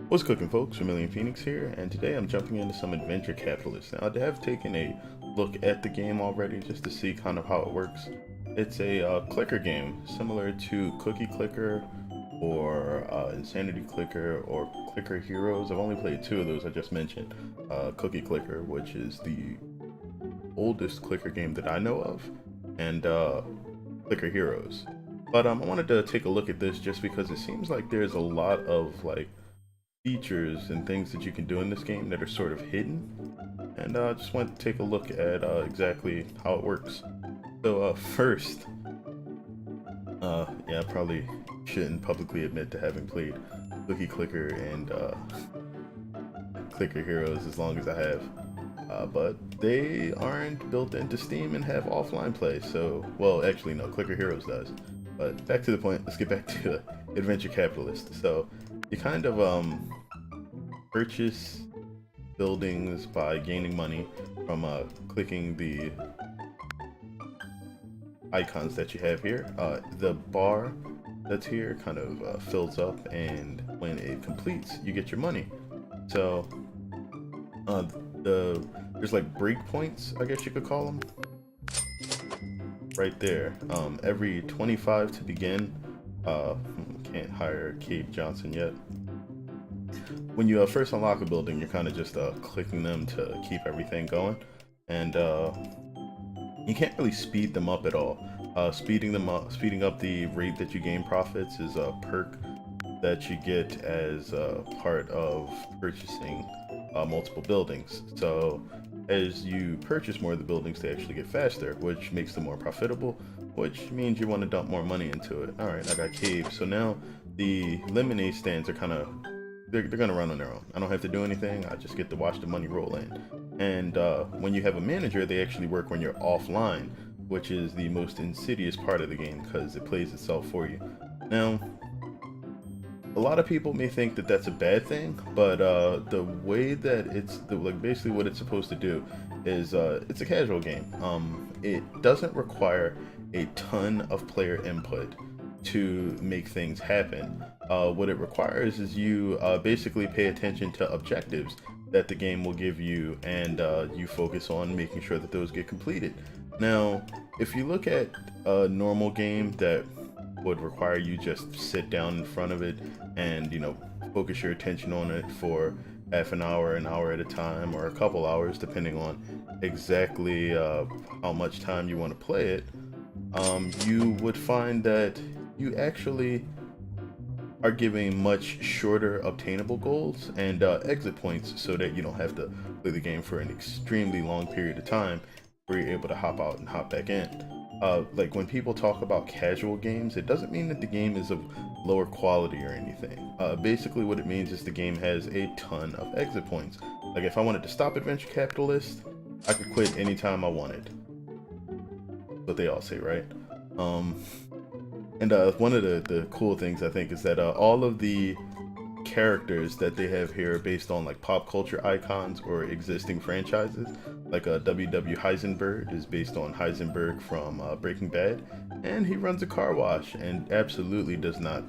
What's cooking, folks? Vermillion Phoenix here, and today I'm jumping into some Adventure Capitalist. Now, I have taken a look at the game already just to see kind of how it works. It's a clicker game, similar to Cookie Clicker or Insanity Clicker or Clicker Heroes. I've only played two of those I just mentioned. Cookie Clicker, which is the oldest clicker game that I know of, and Clicker Heroes. But I wanted to take a look at this just because it seems like there's a lot of features and things that you can do in this game that are sort of hidden, and I just want to take a look at exactly how it works. So first, yeah, I probably shouldn't publicly admit to having played Cookie Clicker and Clicker Heroes as long as I have, but they aren't built into Steam and have offline play. So, well, actually no, Clicker Heroes does. But back to the point, let's get back to Adventure Capitalist. So you kind of purchase buildings by gaining money from clicking the icons that you have here. The bar that's here kind of fills up, and when it completes, you get your money. So there's like breakpoints, I guess you could call them, right there. Every 25 to begin. Can't hire Cade Johnson yet. When you first unlock a building, you're kind of just clicking them to keep everything going, and you can't really speed them up at all. Speeding up the rate that you gain profits is a perk that you get as part of purchasing multiple buildings. So as you purchase more of the buildings, they actually get faster, which makes them more profitable, which means you want to dump more money into it. Alright, I got caves. So now the lemonade stands are kind of, they're gonna run on their own. I don't have to do anything, I just get to watch the money roll in. And when you have a manager, they actually work when you're offline, which is the most insidious part of the game because it plays itself for you. Now, a lot of people may think that that's a bad thing, but the way that basically what it's supposed to do is it's a casual game. It doesn't require a ton of player input to make things happen. What it requires is you basically pay attention to objectives that the game will give you, and you focus on making sure that those get completed. Now, if you look at a normal game that would require you just sit down in front of it and, you know, focus your attention on it for half an hour at a time, or a couple hours, depending on exactly how much time you want to play it, you would find that you actually are giving much shorter obtainable goals and exit points, so that you don't have to play the game for an extremely long period of time where you're able to hop out and hop back in. Like when people talk about casual games, it doesn't mean that the game is of lower quality or anything. Basically what it means is the game has a ton of exit points. Like if I wanted to stop Adventure Capitalist, I could quit anytime I wanted. What they all say, right? And one of the cool things I think is that all of the characters that they have here are based on like pop culture icons or existing franchises. Like W.W. Heisenberg is based on Heisenberg from Breaking Bad, and he runs a car wash and absolutely does not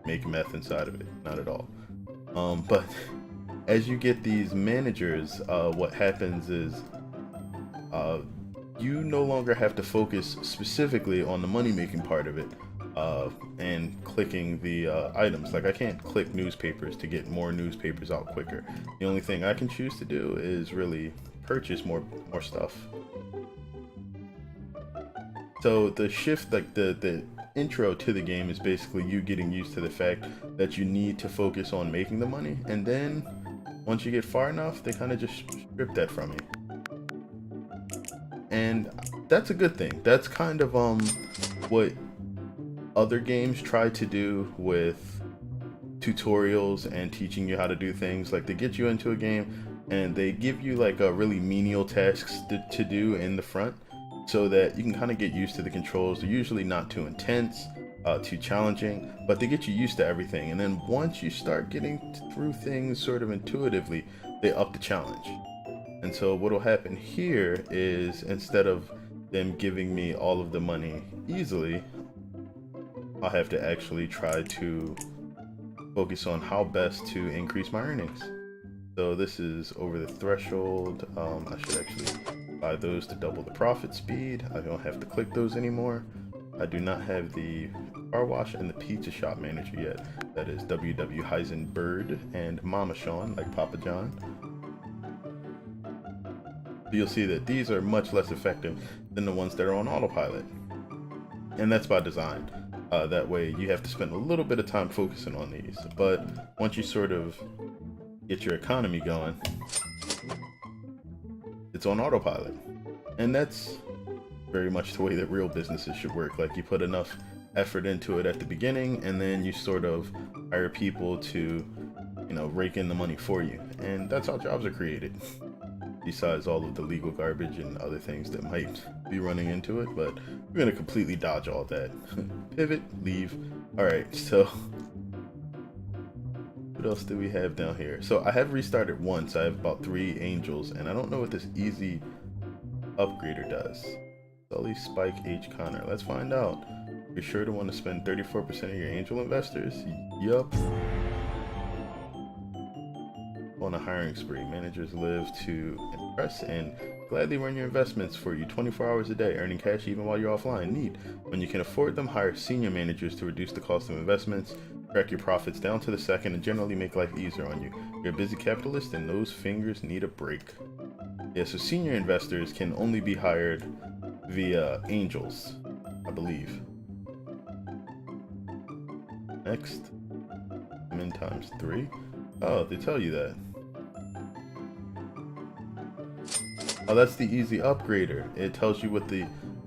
make meth inside of it, not at all. But as you get these managers, what happens is you no longer have to focus specifically on the money-making part of it and clicking the items. Like I can't click newspapers to get more newspapers out quicker. The only thing I can choose to do is really purchase more stuff. So the shift, like the intro to the game, is basically you getting used to the fact that you need to focus on making the money, and then once you get far enough, they kind of just strip that from you. And that's a good thing. That's kind of what other games try to do with tutorials and teaching you how to do things. Like they get you into a game and they give you like a really menial tasks to do in the front, so that you can kind of get used to the controls. They're usually not too intense, too challenging, but they get you used to everything. And then once you start getting through things sort of intuitively, they up the challenge. And so what will happen here is, instead of them giving me all of the money easily, I'll have to actually try to focus on how best to increase my earnings. So this is over the threshold. I should actually buy those to double the profit speed. I don't have to click those anymore. I do not have the car wash and the pizza shop manager yet. That is WW Heisenberg and Mama Sean, like Papa John. You'll see that these are much less effective than the ones that are on autopilot. And that's by design. That way you have to spend a little bit of time focusing on these. But once you sort of get your economy going, it's on autopilot. And that's very much the way that real businesses should work. Like, you put enough effort into it at the beginning, and then you sort of hire people to, you know, rake in the money for you. And that's how jobs are created. Besides all of the legal garbage and other things that might be running into it, but we're gonna completely dodge all that. Pivot, leave. Alright, so what else do we have down here? So I have restarted once. I have about 3 angels, and I don't know what this easy upgrader does. Sully, Spike, H. Connor. Let's find out. You're sure to want to spend 34% of your angel investors? Yup. On a hiring spree, managers live to impress and gladly run your investments for you 24 hours a day, earning cash even while you're offline. Neat. When you can afford them, hire senior managers to reduce the cost of investments, track your profits down to the second, and generally make life easier on you. You're a busy capitalist and those fingers need a break. Yeah, so senior investors can only be hired via angels, I believe. Next, min times 3. Oh, they tell you that. Oh, that's the easy upgrader. It tells you what the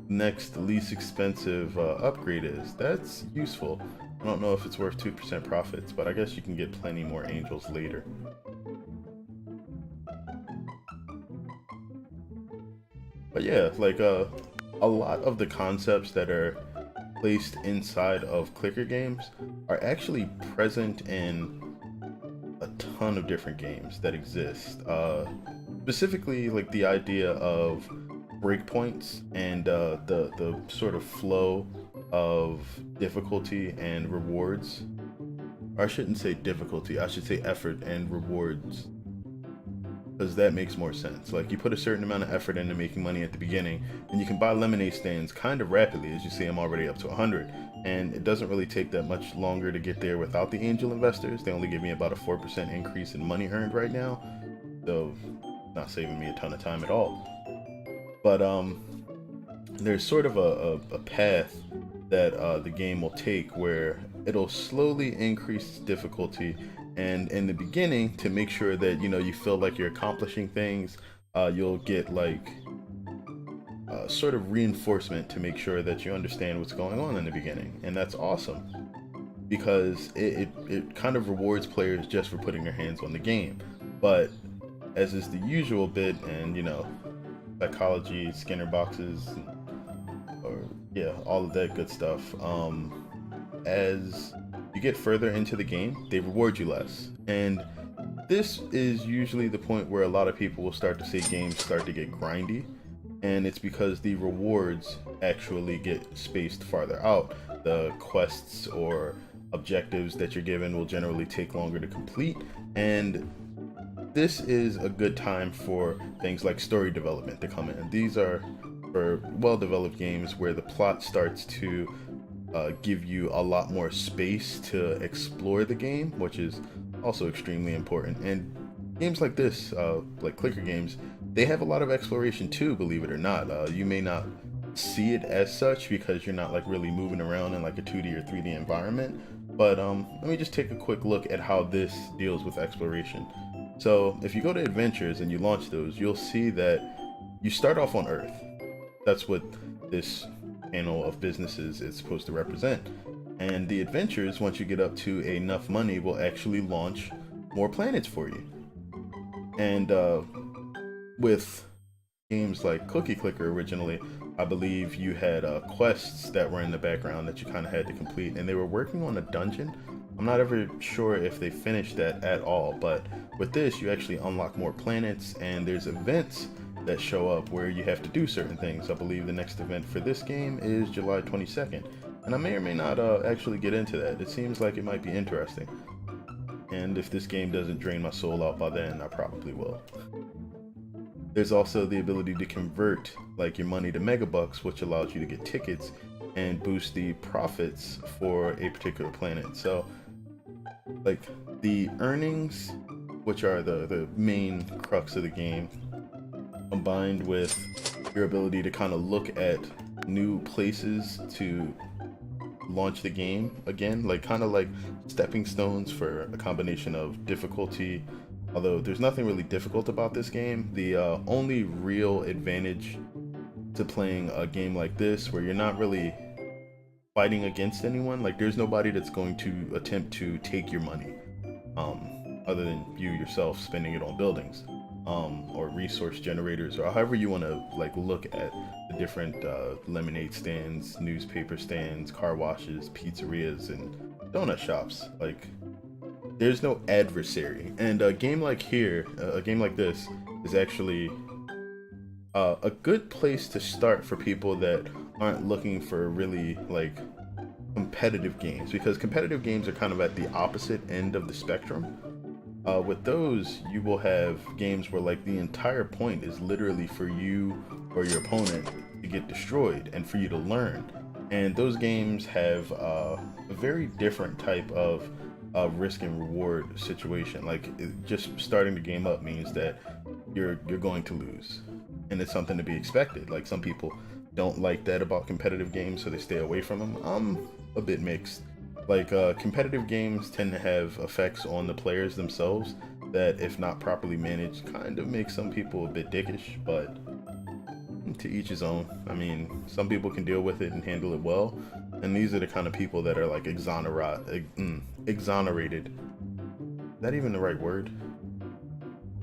next least expensive upgrade is. That's useful. I don't know if it's worth 2% profits, but I guess you can get plenty more angels later. But yeah, like a lot of the concepts that are placed inside of clicker games are actually present in a ton of different games that exist. Specifically, like the idea of breakpoints and the sort of flow of difficulty and rewards. Or I shouldn't say difficulty, I should say effort and rewards, because that makes more sense. Like, you put a certain amount of effort into making money at the beginning, and you can buy lemonade stands kind of rapidly. As you see, I'm already up to 100, and it doesn't really take that much longer to get there without the angel investors. They only give me about a 4% increase in money earned right now, so not saving me a ton of time at all. But there's sort of a path that the game will take where it'll slowly increase difficulty, and in the beginning, to make sure that, you know, you feel like you're accomplishing things, you'll get like sort of reinforcement to make sure that you understand what's going on in the beginning. And that's awesome, because it kind of rewards players just for putting their hands on the game. But as is the usual bit, and you know, psychology, Skinner boxes, or yeah, all of that good stuff, as you get further into the game, they reward you less. And this is usually the point where a lot of people will start to say games start to get grindy, and it's because the rewards actually get spaced farther out. The quests or objectives that you're given will generally take longer to complete, and this is a good time for things like story development to come in. These are for well-developed games where the plot starts to give you a lot more space to explore the game, which is also extremely important. And games like this, like clicker games, they have a lot of exploration too, believe it or not. You may not see it as such because you're not like really moving around in like a 2D or 3D environment, but let me just take a quick look at how this deals with exploration. So if you go to adventures and you launch those, you'll see that you start off on Earth. That's what this panel of businesses is supposed to represent. And the adventures, once you get up to enough money, will actually launch more planets for you. And with games like Cookie Clicker originally, I believe you had quests that were in the background that you kind of had to complete, and they were working on a dungeon. I'm not ever sure if they finished that at all, but with this, you actually unlock more planets, and there's events that show up where you have to do certain things. I believe the next event for this game is July 22nd, and I may or may not actually get into that. It seems like it might be interesting. and if this game doesn't drain my soul out by then, I probably will. There's also the ability to convert like your money to megabucks, which allows you to get tickets and boost the profits for a particular planet. So like the earnings, which are the main crux of the game, combined with your ability to kind of look at new places to launch the game again, like kind of like stepping stones for a combination of difficulty. Although there's nothing really difficult about this game, the only real advantage to playing a game like this, where you're not really fighting against anyone, like there's nobody that's going to attempt to take your money, other than you yourself spending it on buildings, or resource generators, or however you want to like look at the different lemonade stands, newspaper stands, car washes, pizzerias, and donut shops. Like there's no adversary, and a game like this is actually a good place to start for people that aren't looking for really like competitive games, because competitive games are kind of at the opposite end of the spectrum. With those, you will have games where like the entire point is literally for you or your opponent to get destroyed and for you to learn. And those games have a very different type of risk and reward situation. Like just starting the game up means that you're going to lose, and it's something to be expected. Like some people don't like that about competitive games, so they stay away from them. I'm a bit mixed. Like competitive games tend to have effects on the players themselves that, if not properly managed, kind of make some people a bit dickish, but to each his own. I mean, some people can deal with it and handle it well, and these are the kind of people that are like exonerated. Is that even the right word?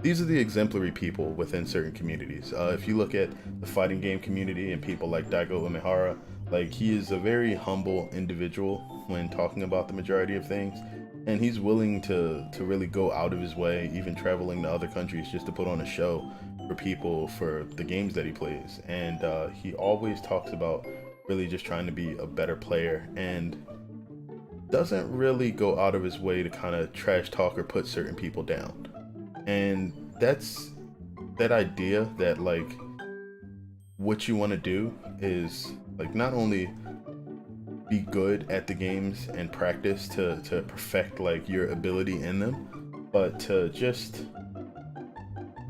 These are the exemplary people within certain communities. If you look at the fighting game community and people like Daigo Umehara, like he is a very humble individual when talking about the majority of things, and he's willing to really go out of his way, even traveling to other countries just to put on a show for people for the games that he plays. And he always talks about really just trying to be a better player, and doesn't really go out of his way to kind of trash talk or put certain people down. And that's that idea that like what you want to do is like not only be good at the games and practice to perfect like your ability in them, but to just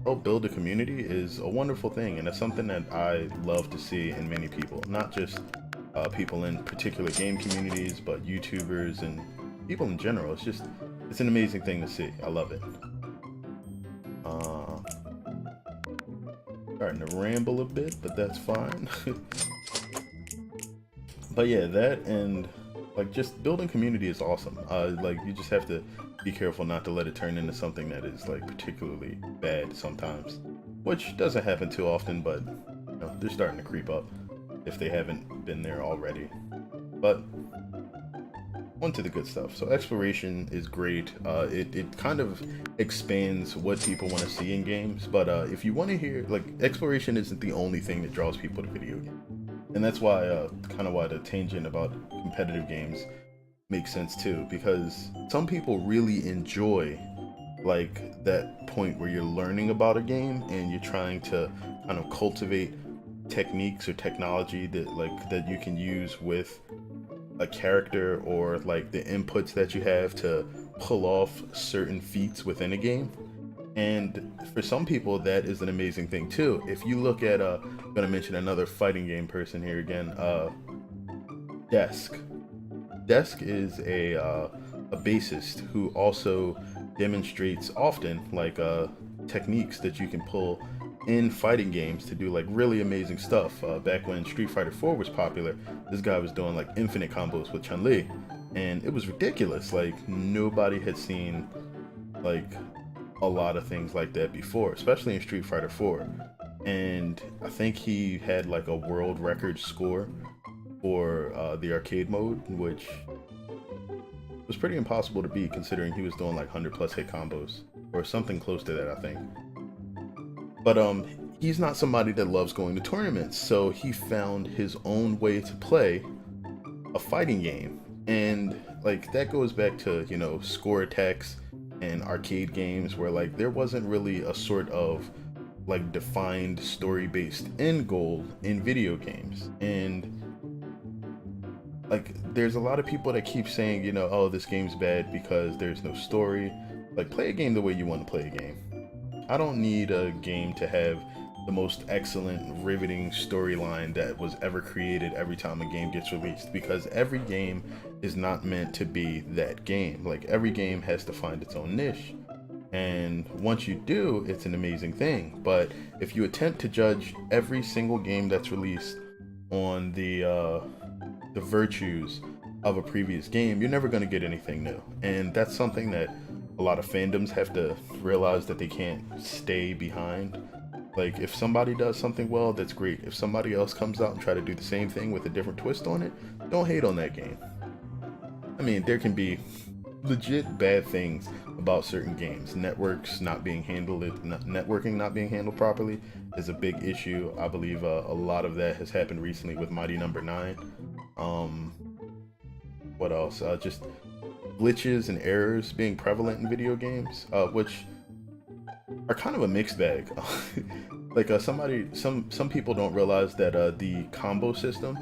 help build a community is a wonderful thing. And it's something that I love to see in many people, not just people in particular game communities, but YouTubers and people in general. It's an amazing thing to see. I love it. Starting to ramble a bit, but that's fine. But yeah, that and like just building community is awesome. Like you just have to be careful not to let it turn into something that is like particularly bad sometimes, which doesn't happen too often, but you know, they're starting to creep up if they haven't been there already. But on to the good stuff. So exploration is great. It kind of expands what people want to see in games, but if you want to hear, like, exploration isn't the only thing that draws people to video games. And that's why kind of why the tangent about competitive games makes sense too, because some people really enjoy like that point where you're learning about a game and you're trying to kind of cultivate techniques or technology that you can use with a character, or like the inputs that you have to pull off certain feats within a game. And for some people that is an amazing thing too. If you look at I'm gonna mention another fighting game person here again, Desk is a bassist who also demonstrates often like techniques that you can pull in fighting games to do like really amazing stuff. Back when Street Fighter 4 was popular, this guy was doing like infinite combos with Chun-Li, and it was ridiculous. Like nobody had seen like a lot of things like that before, especially in Street Fighter 4. And I think he had like a world record score for the arcade mode, which was pretty impossible to beat considering he was doing like 100+ hit combos or something close to that, I think. But he's not somebody that loves going to tournaments, so he found his own way to play a fighting game. And like that goes back to, you know, score attacks and arcade games where like there wasn't really a sort of like defined story-based end goal in video games. And like there's a lot of people that keep saying, you know, oh, this game's bad because there's no story. Like, play a game the way you want to play a game. I don't need a game to have the most excellent, riveting storyline that was ever created every time a game gets released, because every game is not meant to be that game. Like, every game has to find its own niche. And once you do, it's an amazing thing. But if you attempt to judge every single game that's released on the virtues of a previous game, you're never going to get anything new. And that's something that a lot of fandoms have to realize that they can't stay behind. Like, if somebody does something well, that's great. If somebody else comes out and try to do the same thing with a different twist on it, don't hate on that game. I mean, there can be legit bad things about certain games. Networking not being handled properly is a big issue. I believe a lot of that has happened recently with Mighty Number 9. What else? Just glitches and errors being prevalent in video games, which are kind of a mixed bag. Like some people don't realize that the combo system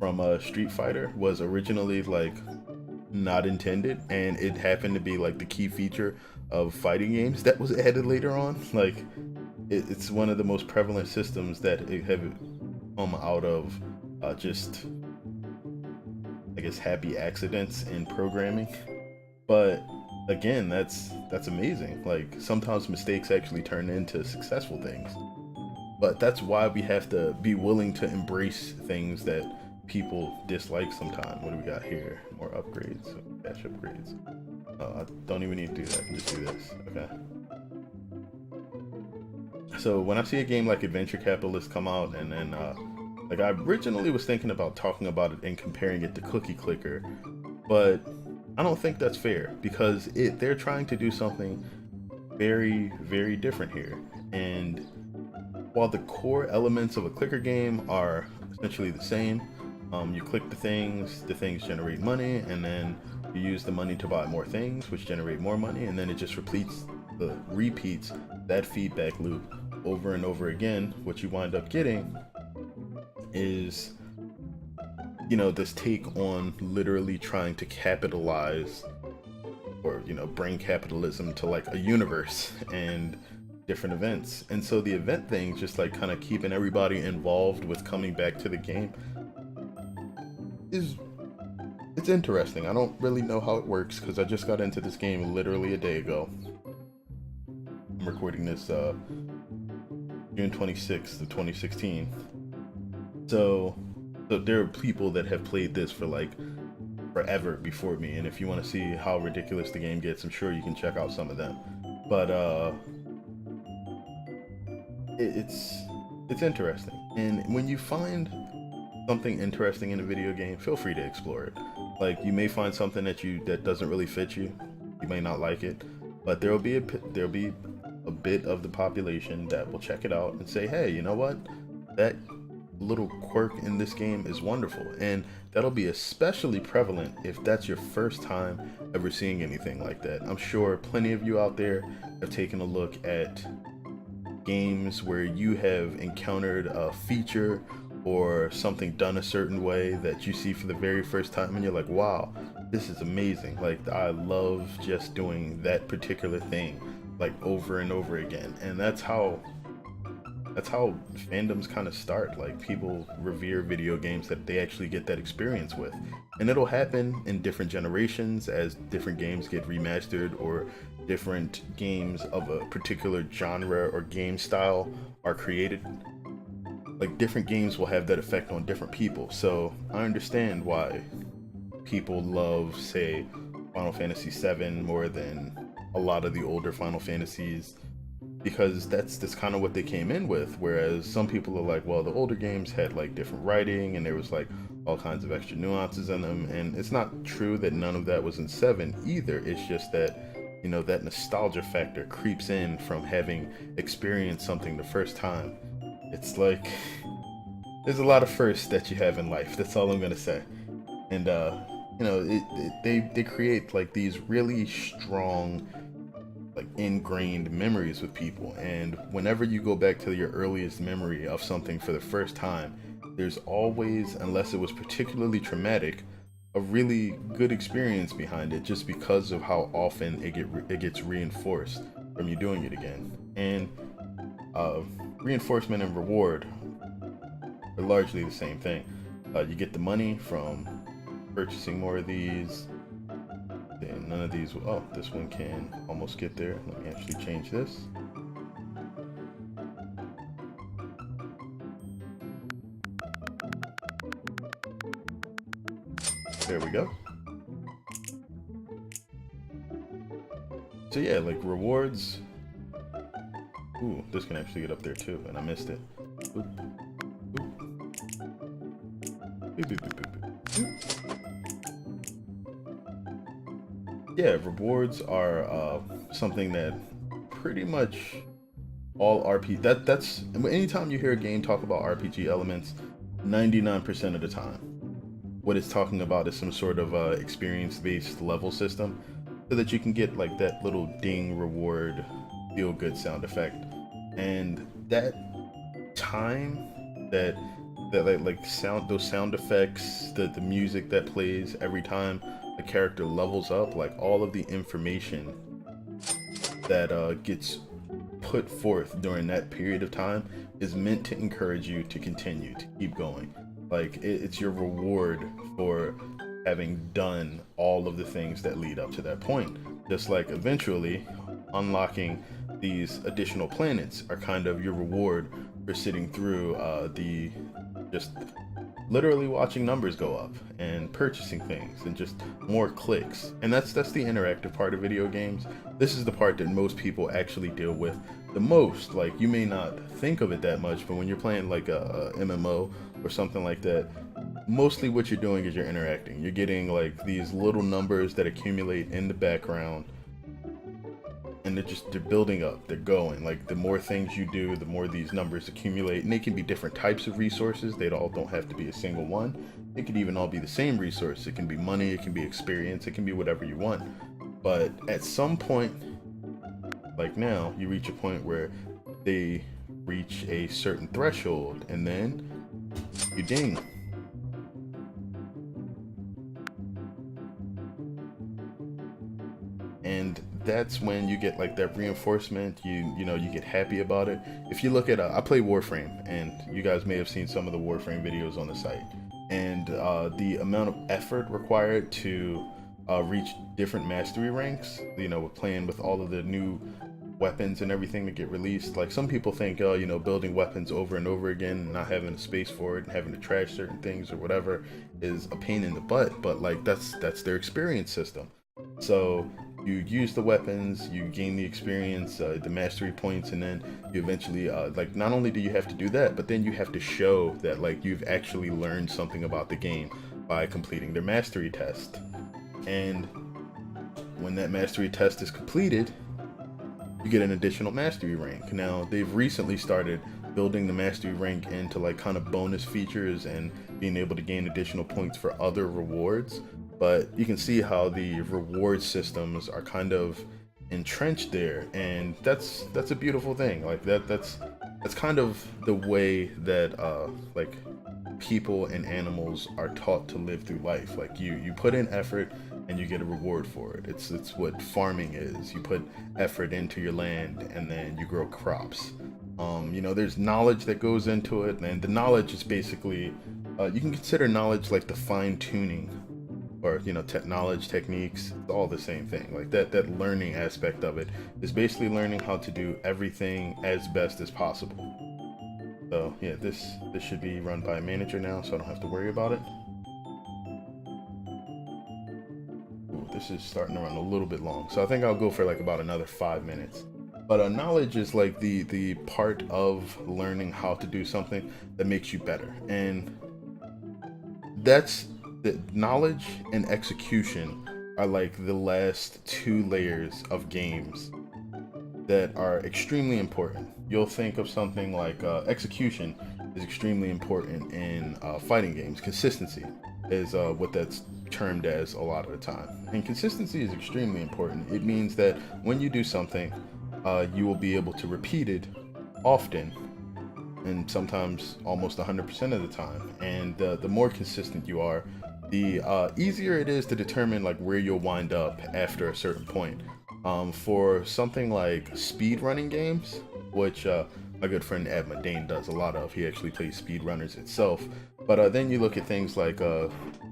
from Street Fighter was originally like not intended, and it happened to be like the key feature of fighting games that was added later on. Like, it's one of the most prevalent systems that have come out of just, I guess, happy accidents in programming. But again, that's amazing. Like, sometimes mistakes actually turn into successful things. But that's why we have to be willing to embrace things that people dislike sometimes. What do we got here? More upgrades, cash upgrades. I don't even need to do that. I can just do this. Okay. So when I see a game like Adventure Capitalist come out, and then like, I originally was thinking about talking about it and comparing it to Cookie Clicker, but I don't think that's fair, because they're trying to do something very, very different here. And while the core elements of a clicker game are essentially the same, you click the things generate money, and then you use the money to buy more things, which generate more money, and then it just repeats that feedback loop over and over again. What you wind up getting is, you know, this take on literally trying to capitalize, or, you know, bring capitalism to like a universe and different events. And so the event thing, just like kind of keeping everybody involved with coming back to the game, it's interesting. I don't really know how it works because I just got into this game literally a day ago. I'm recording this June 26th of 2016. So there are people that have played this for like forever before me, and if you want to see how ridiculous the game gets, I'm sure you can check out some of them. But it's interesting, and when you find something interesting in a video game, feel free to explore it. Like, you may find something that doesn't really fit you. You may not like it, but there'll be a bit of the population that will check it out and say, hey, you know what? That little quirk in this game is wonderful. And that'll be especially prevalent if that's your first time ever seeing anything like that. I'm sure plenty of you out there have taken a look at games where you have encountered a feature or something done a certain way that you see for the very first time, and you're like, wow, this is amazing. Like, I love just doing that particular thing like over and over again. And that's how fandoms kind of start. Like, people revere video games that they actually get that experience with, and it'll happen in different generations as different games get remastered, or different games of a particular genre or game style are created. Like, different games will have that effect on different people. So I understand why people love, say, Final Fantasy VII more than a lot of the older Final Fantasies, because that's kind of what they came in with. Whereas some people are like, well, the older games had like different writing, and there was like all kinds of extra nuances in them. And it's not true that none of that was in 7 either. It's just that, you know, that nostalgia factor creeps in from having experienced something the first time. It's like, there's a lot of firsts that you have in life. That's all I'm gonna say. And you know, they create like these really strong like ingrained memories with people. And whenever you go back to your earliest memory of something for the first time, there's always, unless it was particularly traumatic, a really good experience behind it, just because of how often it gets reinforced from you doing it again. And reinforcement and reward are largely the same thing. You get the money from purchasing more of these. Then none of these. Oh, this one can almost get there. Let me actually change this. There we go. So yeah, like rewards. Ooh, this can actually get up there too, and I missed it. Oop. Oop. Boop, boop, boop, boop, boop. Yeah, rewards are something that pretty much all that's anytime you hear a game talk about RPG elements, 99% of the time, what it's talking about is some sort of experience-based level system, so that you can get like that little ding reward, feel good sound effect, and that time that like sound, those sound effects, the music that plays every time a character levels up, like all of the information that gets put forth during that period of time is meant to encourage you to continue, to keep going. Like it's your reward for having done all of the things that lead up to that point. Just like eventually unlocking these additional planets are kind of your reward for sitting through the just literally watching numbers go up and purchasing things and just more clicks. And that's the interactive part of video games. This is the part that most people actually deal with the most. Like, you may not think of it that much, but when you're playing like a MMO or something like that, mostly what you're doing is you're interacting. You're getting like these little numbers that accumulate in the background, and they're building up, they're going. Like, the more things you do, the more these numbers accumulate, and they can be different types of resources. They all don't have to be a single one. It could even all be the same resource. It can be money, it can be experience, it can be whatever you want. But at some point, like now, you reach a point where they reach a certain threshold, and then you ding. And that's when you get like that reinforcement. You know, you get happy about it. If you look at I play Warframe, and you guys may have seen some of the Warframe videos on the site, and the amount of effort required to reach different mastery ranks, you know, with playing with all of the new weapons and everything that get released. Like, some people think, oh, you know, building weapons over and over again and not having a space for it and having to trash certain things or whatever is a pain in the butt, but like that's their experience system. So you use the weapons, you gain the experience, the mastery points, and then you eventually like, not only do you have to do that, but then you have to show that like you've actually learned something about the game by completing their mastery test. And when that mastery test is completed, you get an additional mastery rank. Now, they've recently started building the mastery rank into like kind of bonus features and being able to gain additional points for other rewards. But you can see how the reward systems are kind of entrenched there, and that's a beautiful thing. Like that's kind of the way that like people and animals are taught to live through life. Like, you put in effort and you get a reward for it. It's what farming is. You put effort into your land and then you grow crops. You know, there's knowledge that goes into it, and the knowledge is basically you can consider knowledge like the fine-tuning, or, you know, knowledge, techniques, all the same thing. Like that learning aspect of it is basically learning how to do everything as best as possible. So yeah, this should be run by a manager now, so I don't have to worry about it. Ooh, this is starting to run a little bit long, so I think I'll go for like about another 5 minutes. But knowledge is like the part of learning how to do something that makes you better, and that's the knowledge and execution are like the last two layers of games that are extremely important. You'll think of something like execution is extremely important in fighting games. Consistency is what that's termed as a lot of the time. And consistency is extremely important. It means that when you do something, you will be able to repeat it often, and sometimes almost 100% of the time. And the more consistent you are, the easier it is to determine like where you'll wind up after a certain point. For something like speed running games, which my good friend Ed Dane does a lot of. He actually plays speedrunners itself. But then you look at things like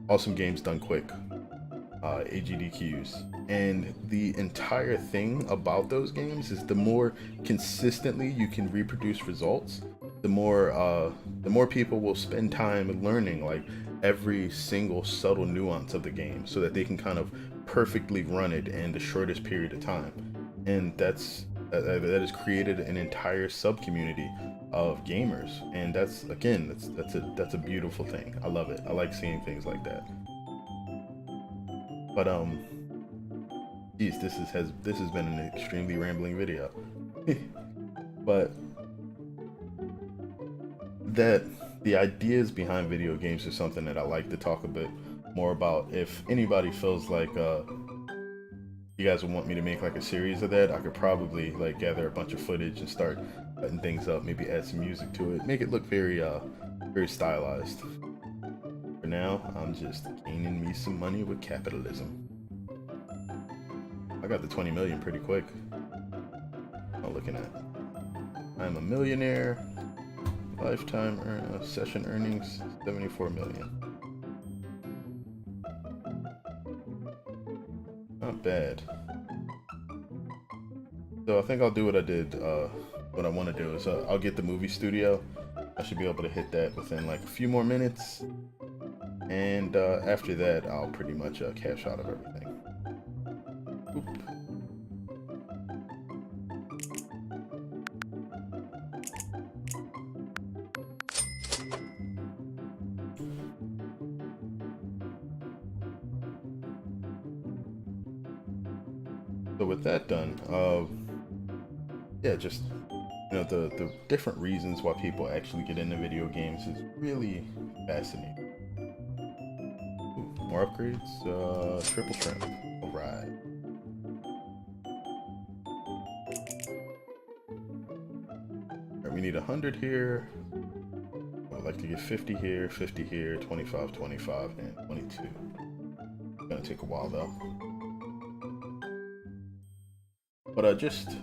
Awesome Games Done Quick, AGDQs, and the entire thing about those games is the more consistently you can reproduce results, the more people will spend time learning like every single subtle nuance of the game, so that they can kind of perfectly run it in the shortest period of time. And that has created an entire sub community of gamers, and that's a beautiful thing. I love it. I like seeing things like that. But geez, this has been an extremely rambling video. But the ideas behind video games is something that I like to talk a bit more about. If anybody feels like you guys would want me to make like a series of that, I could probably like gather a bunch of footage and start cutting things up, maybe add some music to it, make it look very stylized. For now, I'm just gaining me some money with capitalism. I got the 20 million pretty quick. I'm looking at. I'm a millionaire. Lifetime session earnings 74 million. Not bad. So I think I'll do what I did. What I want to do is I'll get the movie studio. I should be able to hit that within like a few more minutes. And after that, I'll pretty much cash out of everything. Oop. So with that done, yeah, just the different reasons why people actually get into video games is really fascinating. Ooh, more upgrades, triple shrimp. All right. All right, we need 100 here. I would like to get 50 here, 50 here, 25, 25, and 22. It's gonna take a while though. But just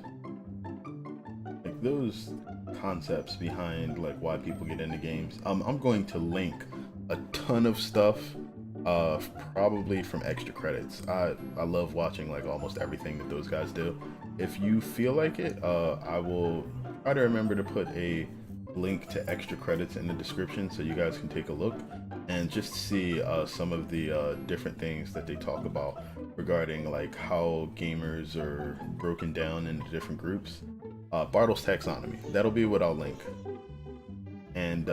like those concepts behind like why people get into games, I'm going to link a ton of stuff, probably from extra credits. I love watching like almost everything that those guys do. If you feel like it, I will try to remember to put a link to extra credits in the description so you guys can take a look and just see some of the different things that they talk about regarding like how gamers are broken down into different groups. Bartle's taxonomy, that'll be what I'll link. And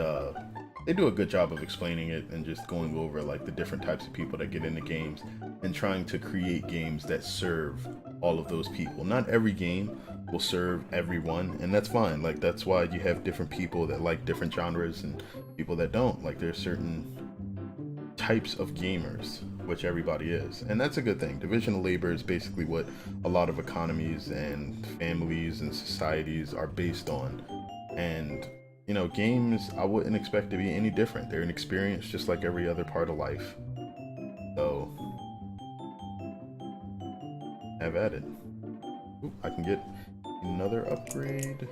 they do a good job of explaining it and just going over like the different types of people that get into games and trying to create games that serve all of those people. Not every game will serve everyone, and that's fine. Like that's why you have different people that like different genres and people that don't. Like there's certain types of gamers, which everybody is, and that's a good thing. Division of labor is basically what a lot of economies and families and societies are based on. And games, I wouldn't expect to be any different. They're an experience just like every other part of life. So have at it. Ooh, I can get another upgrade.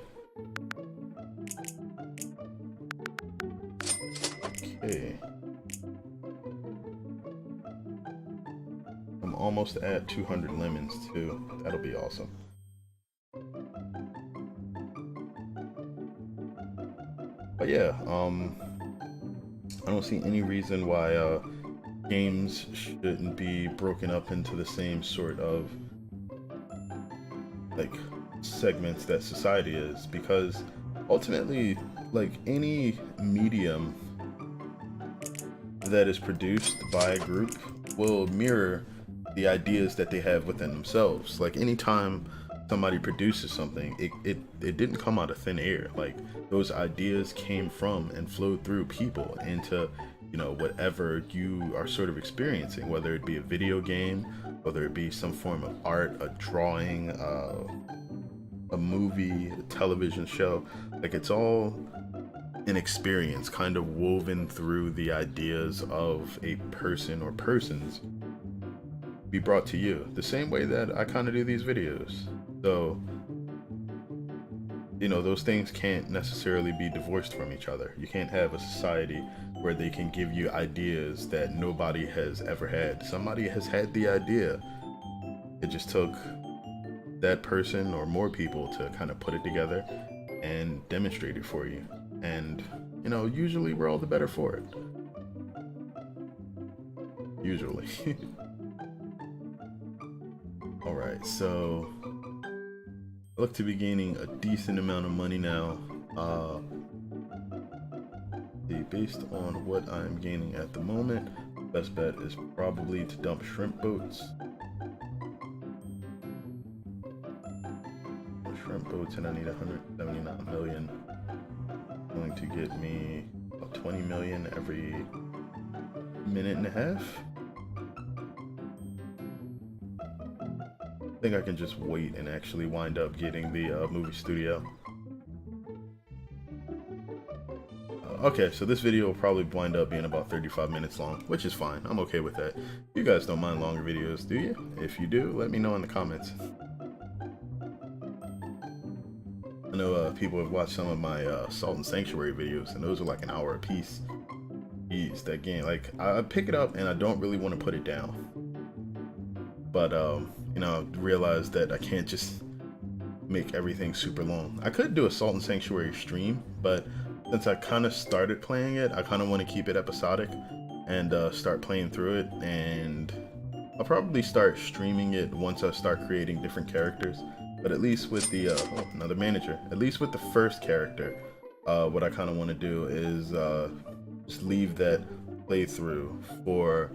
Okay. I'm almost at 200 lemons too. That'll be awesome. But yeah, I don't see any reason why games shouldn't be broken up into the same sort of like segments that society is, because ultimately like any medium that is produced by a group will mirror the ideas that they have within themselves. Like anytime somebody produces something, it didn't come out of thin air. Like those ideas came from and flowed through people into you know, whatever you are sort of experiencing, whether it be a video game, whether it be some form of art, a drawing, a movie, a television show. Like, it's all an experience kind of woven through the ideas of a person or persons be brought to you the same way that I kind of do these videos. So, you know, those things can't necessarily be divorced from each other. You can't have a society where they can give you ideas that nobody has ever had. Somebody has had the idea. It just took that person or more people to kind of put it together and demonstrate it for you. And, you know, usually we're all the better for it. Usually. Alright, so I look to be gaining a decent amount of money now. Based on what I'm gaining at the moment, best bet is probably to dump shrimp boats. Shrimp boats, and I need 179 million. Going to get me about 20 million every minute and a half. I think I can just wait and actually wind up getting the movie studio. Okay, so this video will probably wind up being about 35 minutes long, which is fine. I'm okay with that. You guys don't mind longer videos, do you? If you do, let me know in the comments. I know people have watched some of my Salt and Sanctuary videos, and those are like an hour a piece. Jeez, that game, like, I pick it up and I don't really want to put it down. But, you know, I realized that I can't just make everything super long. I could do a Salt and Sanctuary stream, but since I kind of started playing it, I kind of want to keep it episodic and start playing through it. And I'll probably start streaming it once I start creating different characters. But at least with the, oh, another manager, at least with the first character, what I kind of want to do is just leave that playthrough for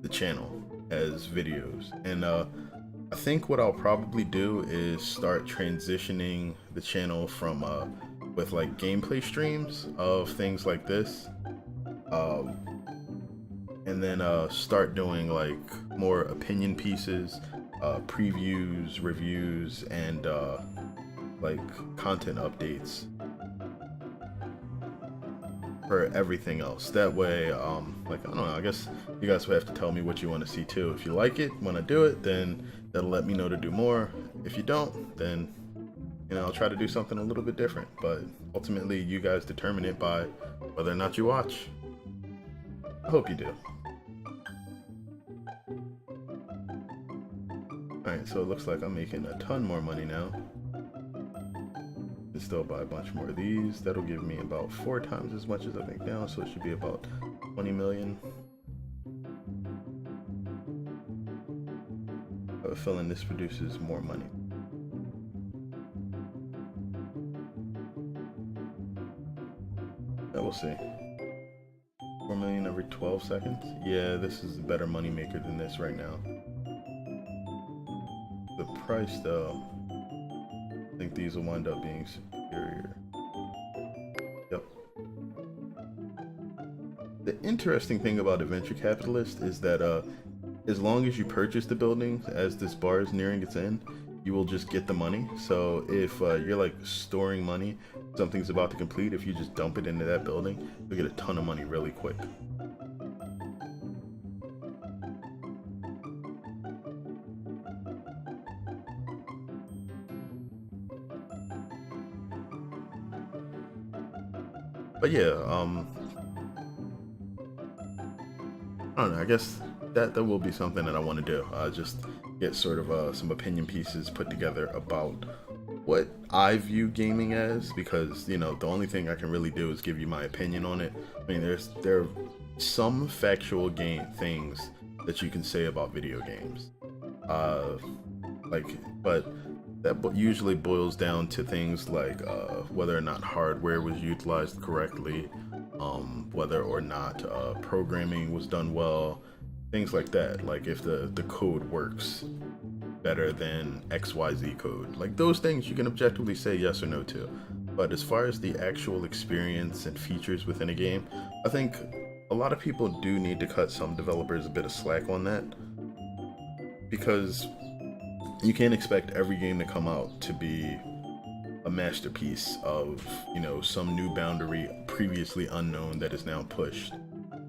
the channel as videos. And I think what I'll probably do is start transitioning the channel from with like gameplay streams of things like this, and then start doing like more opinion pieces, previews, reviews, and like content updates for everything else. That way, like, I don't know, I guess you guys will have to tell me what you want to see too. If you like it when I do it, then that'll let me know to do more. If you don't, then, you know, I'll try to do something a little bit different. But ultimately, you guys determine it by whether or not you watch. I hope you do. Alright, so it looks like I'm making a ton more money now. Can still buy a bunch more of these. That'll give me about 4 times as much as I think now, so it should be about 20 million. I have a feeling this produces more money. We'll see. 4 million every 12 seconds. Yeah, this is a better money maker than this right now. The price, though, I think these will wind up being superior. Yep. The interesting thing about AdRANTure Capitalist is that as long as you purchase the buildings as this bar is nearing its end, you will just get the money. So if you're like storing money, something's about to complete, if you just dump it into that building, you'll get a ton of money really quick. But yeah, I don't know, I guess that will be something that I want to do. Just get sort of some opinion pieces put together about what I view gaming as, because, you know, the only thing I can really do is give you my opinion on it. I mean, there are some factual things that you can say about video games, but that usually boils down to things like whether or not hardware was utilized correctly, whether or not programming was done well, things like that. Like if the code works better than XYZ code. Like those things you can objectively say yes or no to. But as far as the actual experience and features within a game, I think a lot of people do need to cut some developers a bit of slack on that, because you can't expect every game to come out to be a masterpiece of, you know, some new boundary previously unknown that is now pushed.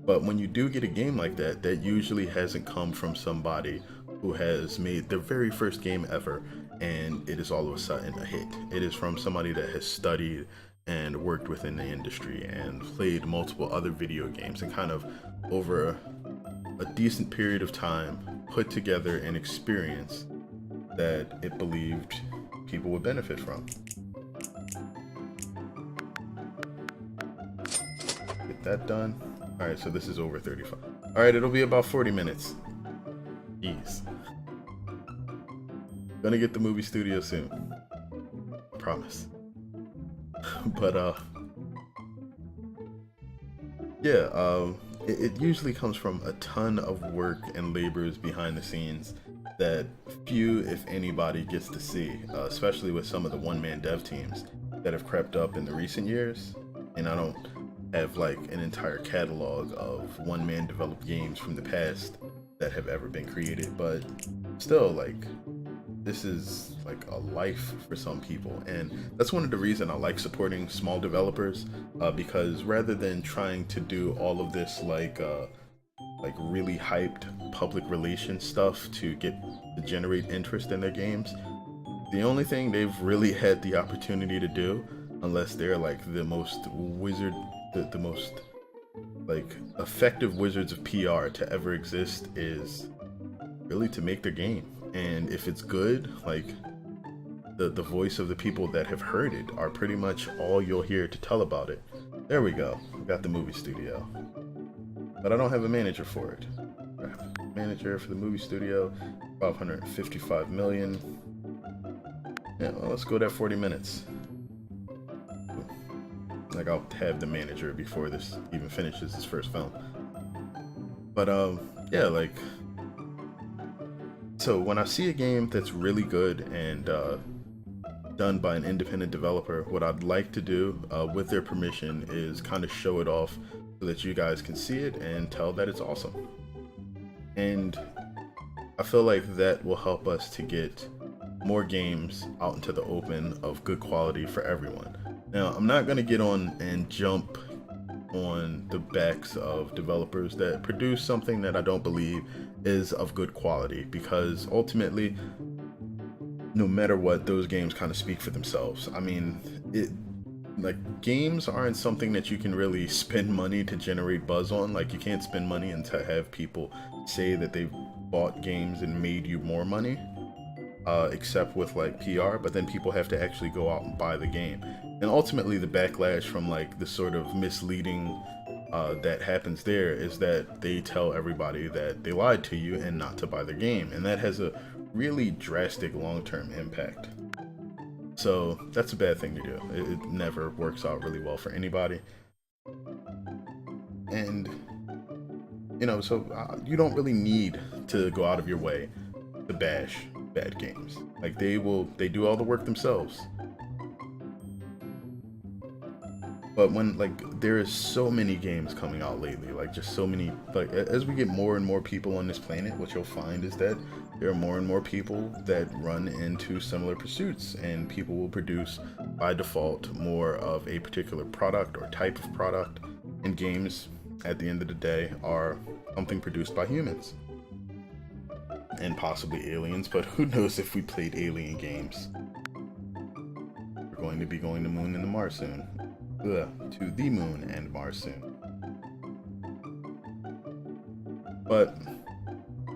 But when you do get a game like that, that usually hasn't come from somebody who has made their very first game ever and it is all of a sudden a hit. It is from somebody that has studied and worked within the industry and played multiple other video games and kind of over a decent period of time put together an experience that it believed people would benefit from. Get that done. Alright, so this is over 35. Alright, it'll be about 40 minutes. Jeez. Gonna get the movie studio soon. I promise. But, yeah, it usually comes from a ton of work and labors behind the scenes that few, if anybody, gets to see, especially with some of the one-man dev teams that have crept up in the recent years. And I don't have like an entire catalog of one-man developed games from the past that have ever been created, but still, like, this is like a life for some people, and that's one of the reasons I like supporting small developers, because rather than trying to do all of this like really hyped public relations stuff to generate interest in their games, the only thing they've really had the opportunity to do, unless they're like the most the most like effective wizards of PR to ever exist, is really to make their game. And if it's good, like the voice of the people that have heard it are pretty much all you'll hear to tell about it. There we go. We got the movie studio. But I don't have a manager for it. Manager for the movie studio, 555 million. Yeah, well, let's go there 40 minutes. Like, I'll have the manager before this even finishes his first film. But yeah, like, so when I see a game that's really good and done by an independent developer, what I'd like to do, with their permission, is kind of show it off so that you guys can see it and tell that it's awesome. And I feel like that will help us to get more games out into the open of good quality for everyone. Now, I'm not going to get on and jump on the backs of developers that produce something that I don't believe is of good quality, because ultimately, no matter what, those games kind of speak for themselves. I mean, like, games aren't something that you can really spend money to generate buzz on. Like, you can't spend money and to have people say that they've bought games and made you more money, except with like PR, but then people have to actually go out and buy the game. And ultimately the backlash from like the sort of misleading that happens there is that they tell everybody that they lied to you and not to buy the game, and that has a really drastic long-term impact. So that's a bad thing to do. It never works out really well for anybody. And you know, so you don't really need to go out of your way to bash bad games. Like, they do all the work themselves. But when, like, there is so many games coming out lately, like, just so many, like, as we get more and more people on this planet, what you'll find is that there are more and more people that run into similar pursuits, and people will produce by default more of a particular product or type of product, and games at the end of the day are something produced by humans. And possibly aliens, but who knows if we played alien games. We're going to be going to Moon and the Mars soon. To the Moon and Mars soon. But,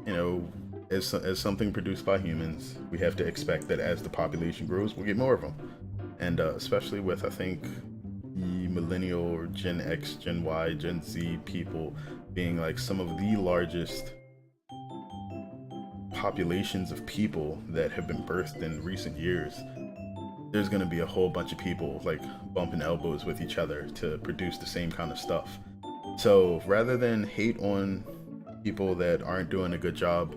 you know, as something produced by humans, we have to expect that as the population grows, we'll get more of them. And especially with, I think, the millennial or Gen X, Gen Y, Gen Z people being like some of the largest populations of people that have been birthed in recent years, there's going to be a whole bunch of people like bumping elbows with each other to produce the same kind of stuff. So rather than hate on people that aren't doing a good job,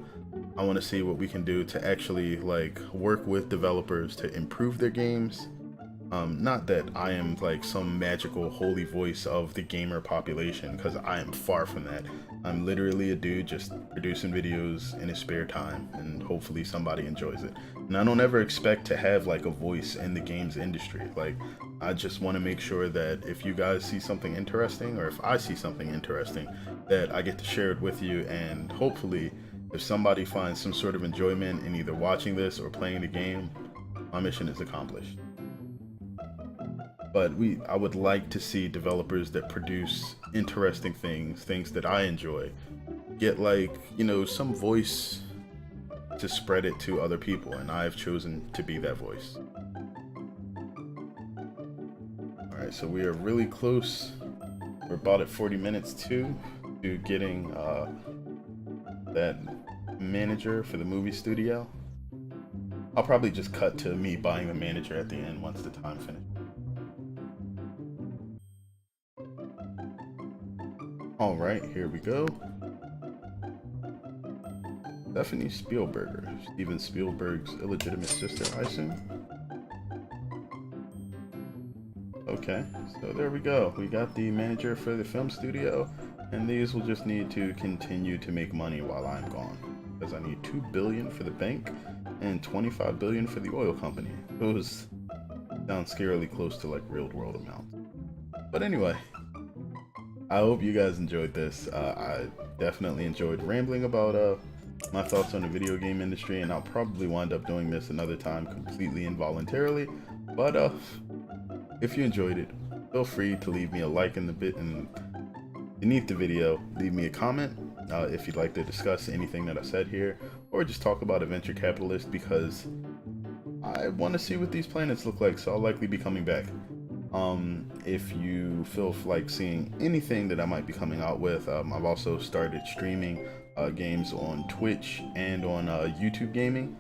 I want to see what we can do to actually like work with developers to improve their games Not that I am like some magical holy voice of the gamer population, because I am far from that. I'm literally a dude just producing videos in his spare time, and hopefully somebody enjoys it. And I don't ever expect to have like a voice in the games industry. Like, I just want to make sure that if you guys see something interesting, or if I see something interesting, that I get to share it with you, and hopefully if somebody finds some sort of enjoyment in either watching this or playing the game, my mission is accomplished. But I would like to see developers that produce interesting things that I enjoy, get like, you know, some voice to spread it to other people, and I've chosen to be that voice. Alright, so we are really close. We're about at 40 minutes to getting that manager for the movie studio. I'll probably just cut to me buying the manager at the end once the time finishes. Alright, here we go. Stephanie Spielberger, Steven Spielberg's illegitimate sister, I assume. Okay, so there we go. We got the manager for the film studio, and these will just need to continue to make money while I'm gone, because I need $2 billion for the bank and $25 billion for the oil company. Those sound scarily close to like real world amounts. But anyway, I hope you guys enjoyed this. I definitely enjoyed rambling about my thoughts on the video game industry, and I'll probably wind up doing this another time completely involuntarily. But if you enjoyed it, feel free to leave me a like in the beneath the video. Leave me a comment if you'd like to discuss anything that I said here, or just talk about a venture capitalist, because I want to see what these planets look like, so I'll likely be coming back. If you feel like seeing anything that I might be coming out with, I've also started streaming games on Twitch and on YouTube Gaming.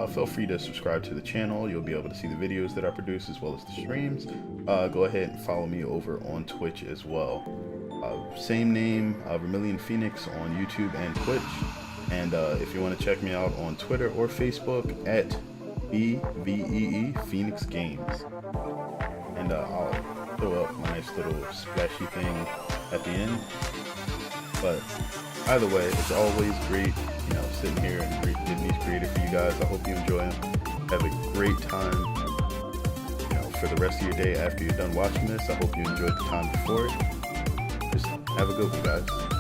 Feel free to subscribe to the channel. You'll be able to see the videos that I produce as well as the streams. Go ahead and follow me over on Twitch as well. Same name, Vermillion Phoenix on YouTube and Twitch. And if you want to check me out on Twitter or Facebook at BVEE Phoenix Games. And I'll throw up my nice little splashy thing at the end. But either way, it's always great, you know, sitting here and getting these created for you guys. I hope you enjoy them. Have a great time, you know, for the rest of your day after you're done watching this. I hope you enjoyed the time before it. Just have a good one, guys.